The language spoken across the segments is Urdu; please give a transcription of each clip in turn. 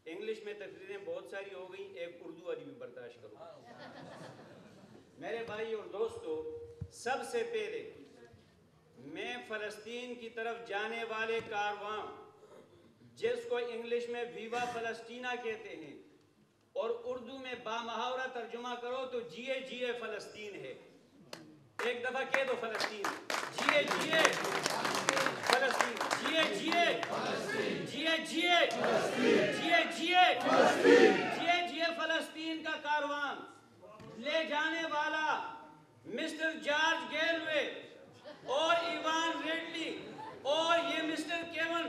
انگلش میں تقریریں بہت ساری ہو گئی، ایک اردو والی بھی برداشت کرو۔ میرے بھائی اور دوستو، سب سے پہلے میں فلسطین کی طرف جانے والے کارواں، جس کو انگلش میں ویوا فلسطینہ کہتے ہیں اور اردو میں بامحاورہ ترجمہ کرو تو جیے جیے فلسطین ہے۔ ایک دفعہ کہہ دو فلسطین، جیے جیے فلسطین، جیے جیے جیے جیے جیے جیے جیے جیے فلسطین کا کاروان لے جانے والا مسٹر جارج گیلوے اور ایوان ریڈلی اور یہ مسٹر کیون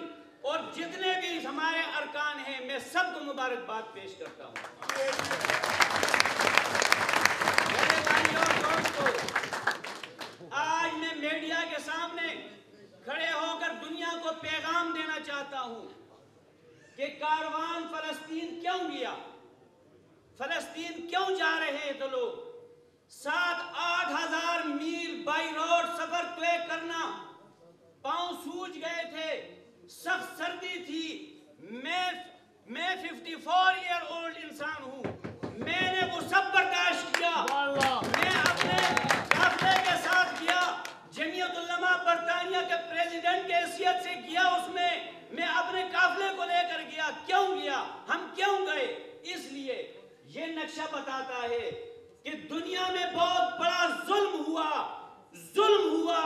اور جتنے بھی ہمارے ارکان ہیں، میں سب کو مبارکباد پیش کرتا ہوں۔ میرے بھائیوں اور دوستو، آج میں میڈیا کے سامنے کھڑے ہو کر دنیا کو پیغام دینا چاہتا ہوں کہ کاروان فلسطین کیوں گیا، فلسطین کیوں جا رہے ہیں تو لوگ 7-8 ہزار میل بائی روڈ سفر طے کرنا، پاؤں سوج گئے تھے، سخت سردی تھی۔ میں 54 ایئر اولڈ انسان ہوں، میں نے وہ سب برداشت کیا۔ میں اپنے قافلے کے ساتھ گیا، جمعیت علماء برطانیہ کے پریزیڈنٹ کے حیثیت سے گیا، اس میں اپنے قافلے کو لے کر گیا۔ کیوں گیا؟ ہم کیوں گئے؟ اس لیے یہ نقشہ بتاتا ہے کہ دنیا میں بہت بڑا ظلم ہوا، ظلم ہوا،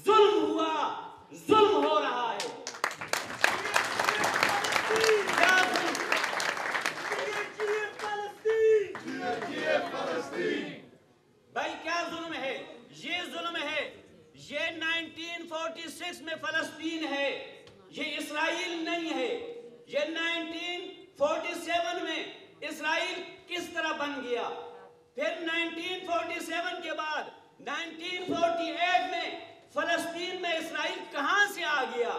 ظلم ہوا، ظلم ہو رہا ہے۔ کیا ظلم؟ بھائی کیا ظلم ہے؟ یہ ظلم ہے، یہ 1946 میں فلسطین ہے، یہ اسرائیل نہیں ہے۔ یہ 1947 میں اسرائیل کس طرح بن گیا، پھر 1947 کے بعد 1948 میں فلسطین میں اسرائیل کہاں سے آ گیا،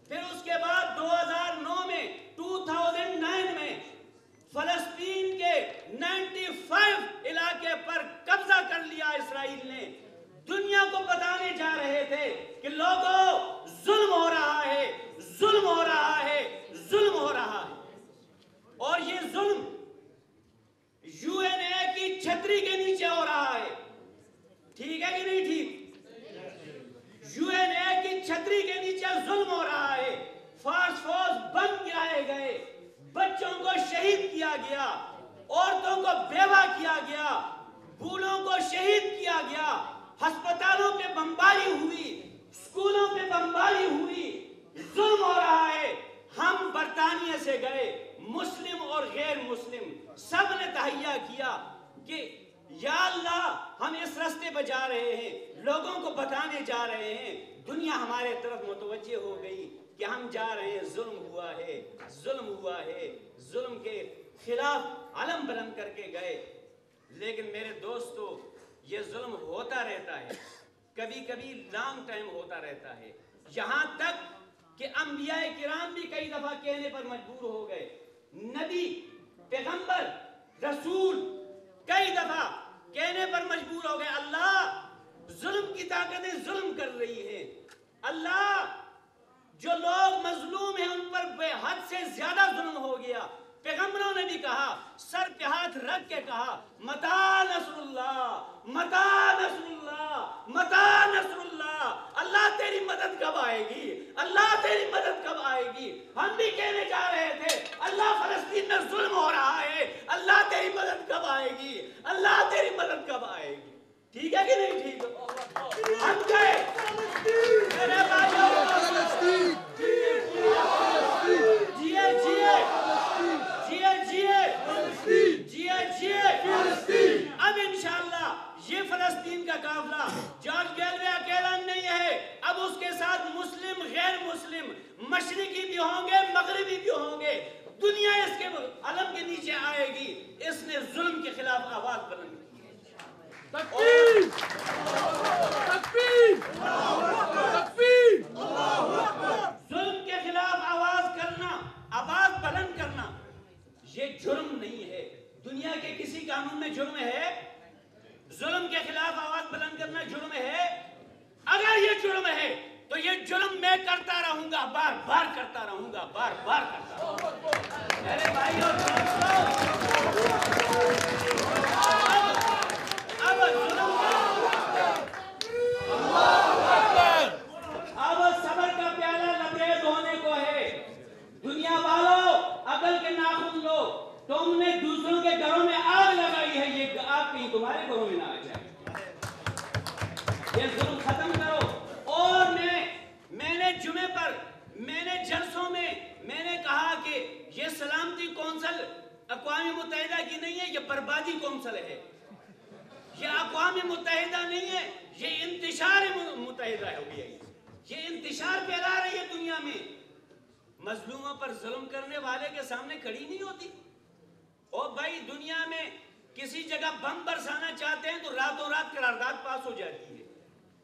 پھر اس کے بعد 2009 میں 2009 میں فلسطین کے 95 علاقے پر قبضہ کر لیا اسرائیل نے۔ دنیا کو بتانے جا رہے تھے کہ لوگوں ظلم ہو رہا ہے، ظلم ہو رہا ہے، ظلم ہو رہا ہے، اور یہ ظلم یو این اے کی چھتری کے نیچے ہو رہا ہے۔ ٹھیک ہے کہ نہیں ٹھیک؟ یو این اے کی چھتری کے نیچے ظلم ہو رہا ہے، فاسفورس بم گرائے گئے، بچوں کو شہید کیا گیا، عورتوں کو بیوہ کیا گیا، بوڑھوں کو شہید کیا گیا، ہسپتالوں پہ بمباری ہوئی، اسکولوں پہ بمباری ہوئی، ظلم ہو رہا ہے۔ ہم برطانیہ سے گئے، مسلم اور غیر مسلم سب نے تہیہ کیا کہ یا اللہ ہم اس راستے پہ جا رہے ہیں، لوگوں کو بتانے جا رہے ہیں، دنیا ہمارے طرف متوجہ ہو گئی کہ ہم جا رہے ہیں، ظلم ہوا ہے، ظلم ہوا ہے، ظلم کے خلاف علم بلند کر کے گئے۔ لیکن میرے دوستو، یہ ظلم ہوتا رہتا ہے، کبھی کبھی لانگ ٹائم ہوتا رہتا ہے، یہاں تک کہ انبیاء کرام بھی کئی دفعہ کہنے پر مجبور ہو گئے، نبی، پیغمبر، رسول کئی دفعہ کہنے پر مجبور ہو گئے، اللہ ظلم کی طاقتیں ظلم کر رہی ہیں، اللہ جو لوگ مظلوم ہیں ان پر بے حد سے زیادہ ظلم ہو گیا۔ پیغمبروں نے بھی کہا، سر پہ ہاتھ رکھ کے کہا، متا نصر اللہ، متا نصر اللہ، متا نصر اللہ، اللہ تیری مدد کب آئے گی، اللہ تیری مدد کب آئے گی۔ ہم بھی کہنے جا رہے تھے، اللہ فلسطین میں ظلم ہو رہا ہے، اللہ تیری مدد کب آئے گی، اللہ تیری مدد کب آئے گی۔ ٹھیک ہے کہ نہیں ٹھیک؟ ہم گئے میرے بھائیوں، جیے جیے جیے جیے جیے، اب انشاءاللہ یہ فلسطین کا قافلہ جارج گیلوے اکیلا نہیں ہے، اب اس کے ساتھ مسلم، غیر مسلم، مشرقی بھی ہوں گے، مغربی بھی ہوں گے، دنیا اس کے علم کے نیچے آئے گی۔ اس نے ظلم کے خلاف آواز بلند کی ہے۔ تکبیر! تکبیر! تکبیر! ظلم کے خلاف آواز کرنا، آواز بلند کرنا، یہ جرم نہیں ہے۔ دنیا کے کسی قانون میں جرم ہے؟ ظلم کے خلاف آواز بلند کرنا جرم ہے؟ اگر یہ جرم ہے تو یہ جرم میں کرتا رہوں گا، بار بار کرتا رہوں گا، بار بار کرتا رہوں گا۔ میرے بھائیوں اب صبر کا پیالہ لبریز ہونے کو ہے. دنیا والوں عقل کے ناخن لو. تم نے دوسروں کے گھروں میں آگ لگائی ہے, یہ آگ کہیں تمہارے گھروں میں نہ آ جائے. یہ ظلم ختم کرو. اور میں نے جمعے پر میں نے جلسوں میں میں نے کہا کہ یہ سلامتی کونسل اقوام متحدہ کی نہیں ہے, یہ بربادی کونسل ہے. یہ اقوام متحدہ نہیں ہے, یہ انتشار متحدہ ہو گئی ہے. یہ انتشار پھیلا رہی ہے دنیا میں. مظلوموں پر ظلم کرنے والے کے سامنے کھڑی نہیں ہوتی. اور بھائی دنیا میں کسی جگہ بم برسانا چاہتے ہیں تو راتوں رات قرارداد پاس ہو جاتی ہے.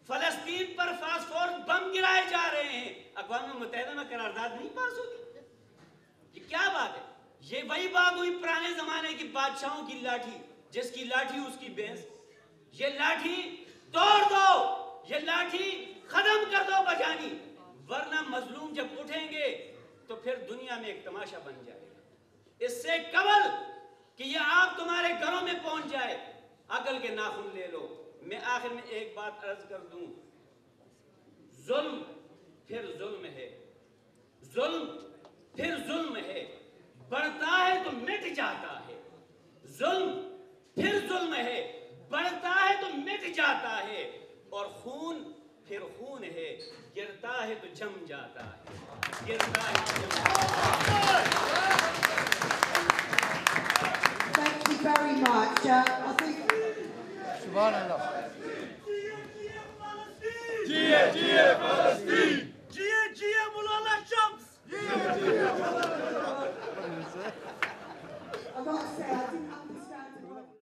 فلسطین پر فاسفورس بم گرائے جا رہے ہیں, اقوام متحدہ میں قرارداد نہیں پاس ہوتی. یہ کیا بات ہے؟ یہ وہی بات ہوئی پرانے زمانے کی بادشاہوں کی لاٹھی, جس کی لاٹھی اس کی بھینس. یہ لاٹھی توڑ دو, یہ لاٹھی ختم کر دو بجانی, ورنہ مظلوم جب اٹھیں گے تو پھر دنیا میں ایک تماشا بن جائے گا. اس سے قبل کہ یہ آگ تمہارے گھروں میں پہنچ جائے, عقل کے ناخن لے لو. میں آخر میں ایک بات عرض کر دوں, ظلم پھر ظلم ہے, ظلم پھر ظلم ہے, بڑھتا ہے تو مٹ جاتا ہے. ظلم پھر ظلم ہے, بڑھتا ہے تو مٹ جاتا ہے. اور خون پھر خون ہے, گرتا ہے تو جم جاتا ہے, گرتا ہے تو جم جاتا ہے.